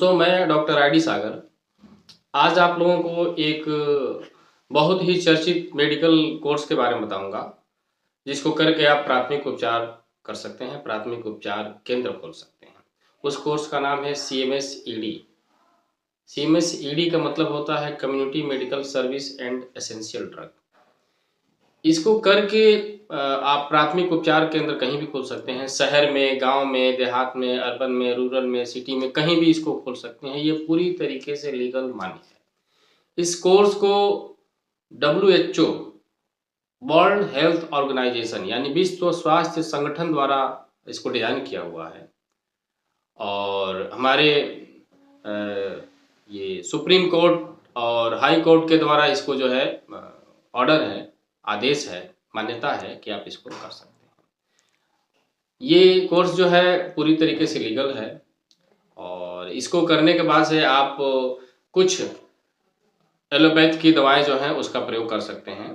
दोस्तों, मैं doctor ID सागर आज आप लोगों को एक बहुत ही चर्चित मेडिकल कोर्स के बारे में बताऊंगा, जिसको करके आप प्राथमिक उपचार कर सकते हैं, प्राथमिक उपचार केंद्र खोल सकते हैं। उस कोर्स का नाम है CMS-ED। CMS-ED का मतलब होता है community medical service and essential drug. इसको करके आप प्राथमिक उपचार केंद्र कहीं भी खोल सकते हैं, शहर में, गांव में, देहात में, अर्बन में, रूरल में, सिटी में, कहीं भी इसको खोल सकते हैं। ये पूरी तरीके से लीगल मान्य है। इस कोर्स को WHO वर्ल्ड हेल्थ ऑर्गेनाइजेशन यानी विश्व स्वास्थ्य संगठन द्वारा इसको डिजाइन किया हुआ है और हमारे ये सुप्रीम कोर्ट और हाई कोर्ट के द्वारा इसको जो है ऑर्डर है, आदेश है, मान्यता है कि आप इसको कर सकते हैं। ये कोर्स जो है पूरी तरीके से लीगल है और इसको करने के बाद से आप कुछ एलोपैथ की दवाएं जो हैं उसका प्रयोग कर सकते हैं।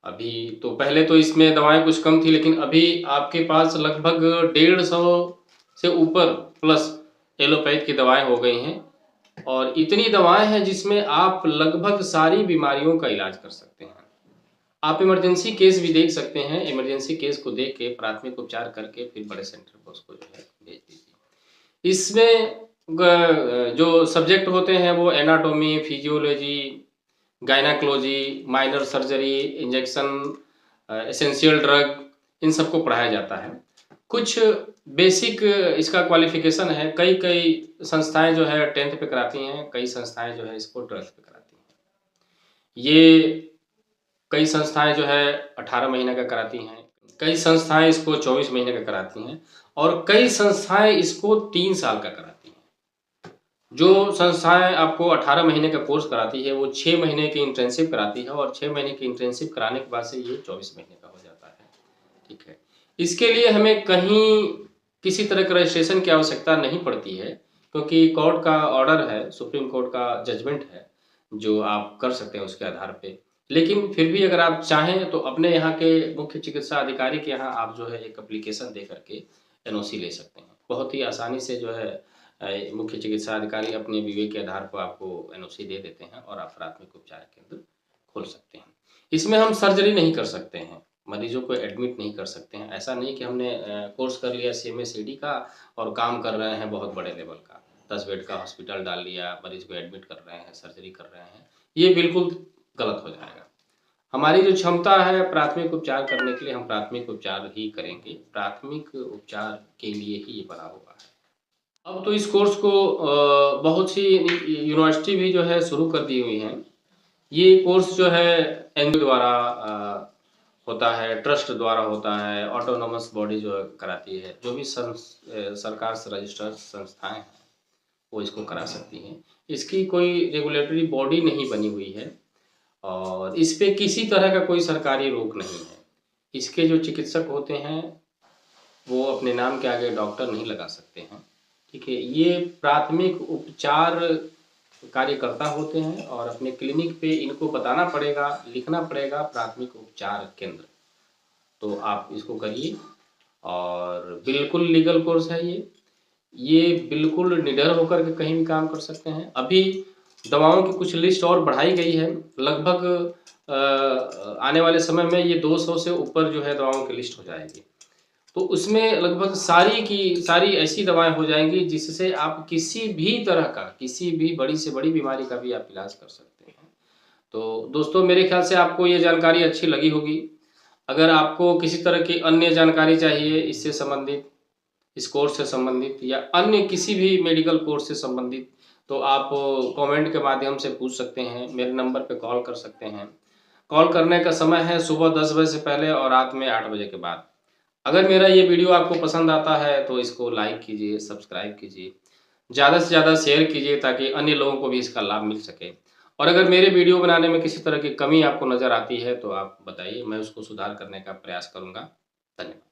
अभी तो पहले तो इसमें दवाएं कुछ कम थी, लेकिन अभी आपके पास लगभग 150 से ऊपर प्लस एलोपैथ की दवाएं हो गई हैं और इतनी दवाएं हैं जिसमें आप लगभग सारी बीमारियों का इलाज कर सकते हैं। आप इमरजेंसी केस भी देख सकते हैं। इमरजेंसी केस को देख के प्राथमिक उपचार करके फिर बड़े सेंटर पर उसको जो है भेज दीजिए। इसमें जो सब्जेक्ट होते हैं वो anatomy, physiology, gynaecology, minor surgery, injection, essential drug, इन सबको पढ़ाया जाता है। कुछ बेसिक इसका क्वालिफिकेशन है। कई संस्थाएं जो है 10th पे कराती हैं, कई संस्थाएं जो है इसको 12th पे कराती हैं। ये कई संस्थाएं जो है 18 महीने का कराती हैं, कई संस्थाएं इसको 24 महीने का कराती हैं और कई संस्थाएं इसको 3 साल का कराती हैं। जो संस्थाएं आपको 18 महीने का कोर्स कराती है वो 6 महीने की इंटर्नशिप कराती है और 6 महीने की इंटर्नशिप कराने के बाद से ये 24 महीने का हो जाता है। ठीक है, इसके लिए हमें कहीं किसी तरह का रजिस्ट्रेशन की आवश्यकता नहीं पड़ती है, क्योंकि कोर्ट का ऑर्डर है, सुप्रीम कोर्ट का जजमेंट है जो आप कर सकते हैं उसके आधार पे। लेकिन फिर भी अगर आप चाहें तो अपने यहाँ के मुख्य चिकित्सा अधिकारी के यहाँ आप जो है एक एप्लीकेशन दे करके NOC ले सकते हैं। बहुत ही आसानी से जो है मुख्य चिकित्सा अधिकारी अपने विवेक के आधार पर आपको NOC दे देते हैं और आप प्राथमिक उपचार केंद्र खोल सकते हैं। इसमें हम सर्जरी नहीं कर सकते हैं, मरीजों को एडमिट नहीं कर सकते हैं। ऐसा नहीं कि हमने कोर्स कर लिया CMS-ED का और काम कर रहे हैं बहुत बड़े लेवल का, 10 बेड का हॉस्पिटल डाल लिया, मरीज को एडमिट कर रहे हैं, सर्जरी कर रहे हैं, ये बिल्कुल गलत हो जाएगा। हमारी जो क्षमता है प्राथमिक उपचार करने के लिए, हम प्राथमिक उपचार ही करेंगे। प्राथमिक उपचार के लिए ही ये बना हुआ है। अब तो इस कोर्स को बहुत सी यूनिवर्सिटी भी जो है शुरू कर दी हुई हैं। ये कोर्स जो है NGO द्वारा होता है, ट्रस्ट द्वारा होता है, ऑटोनोमस बॉडी जो कराती है, जो भी सरकार से रजिस्टर्ड संस्थाएं हैं वो इसको करा सकती हैं। इसकी कोई रेगुलेटरी बॉडी नहीं बनी हुई है और इस पे किसी तरह का कोई सरकारी रोक नहीं है। इसके जो चिकित्सक होते हैं वो अपने नाम के आगे डॉक्टर नहीं लगा सकते हैं। ठीक है, ये प्राथमिक उपचार कार्यकर्ता होते हैं और अपने क्लिनिक पे इनको बताना पड़ेगा, लिखना पड़ेगा प्राथमिक उपचार केंद्र। तो आप इसको करिए और बिल्कुल लीगल कोर्स है ये बिल्कुल निडर होकर के कहीं भी काम कर सकते हैं। अभी दवाओं की कुछ लिस्ट और बढ़ाई गई है। लगभग आने वाले समय में ये 200 से ऊपर जो है दवाओं की लिस्ट हो जाएगी। तो उसमें लगभग सारी की सारी ऐसी दवाएं हो जाएंगी जिससे आप किसी भी तरह का, किसी भी बड़ी से बड़ी बीमारी का भी आप इलाज कर सकते हैं। तो दोस्तों, मेरे ख्याल से आपको ये जानकारी अच्छी लगी होगी। अगर आपको किसी तरह की अन्य जानकारी चाहिए इससे संबंधित, इस कोर्स से संबंधित या अन्य किसी भी मेडिकल कोर्स से संबंधित, तो आप कमेंट के माध्यम से पूछ सकते हैं। मेरे नंबर पे कॉल कर सकते हैं। कॉल करने का समय है सुबह 10 बजे से पहले और रात में 8 बजे के बाद। अगर मेरा ये वीडियो आपको पसंद आता है तो इसको लाइक कीजिए, सब्सक्राइब कीजिए, ज़्यादा से ज़्यादा शेयर कीजिए ताकि अन्य लोगों को भी इसका लाभ मिल सके। और अगर मेरे वीडियो बनाने में किसी तरह की कमी आपको नज़र आती है तो आप बताइए, मैं उसको सुधार करने का प्रयास करूँगा। धन्यवाद।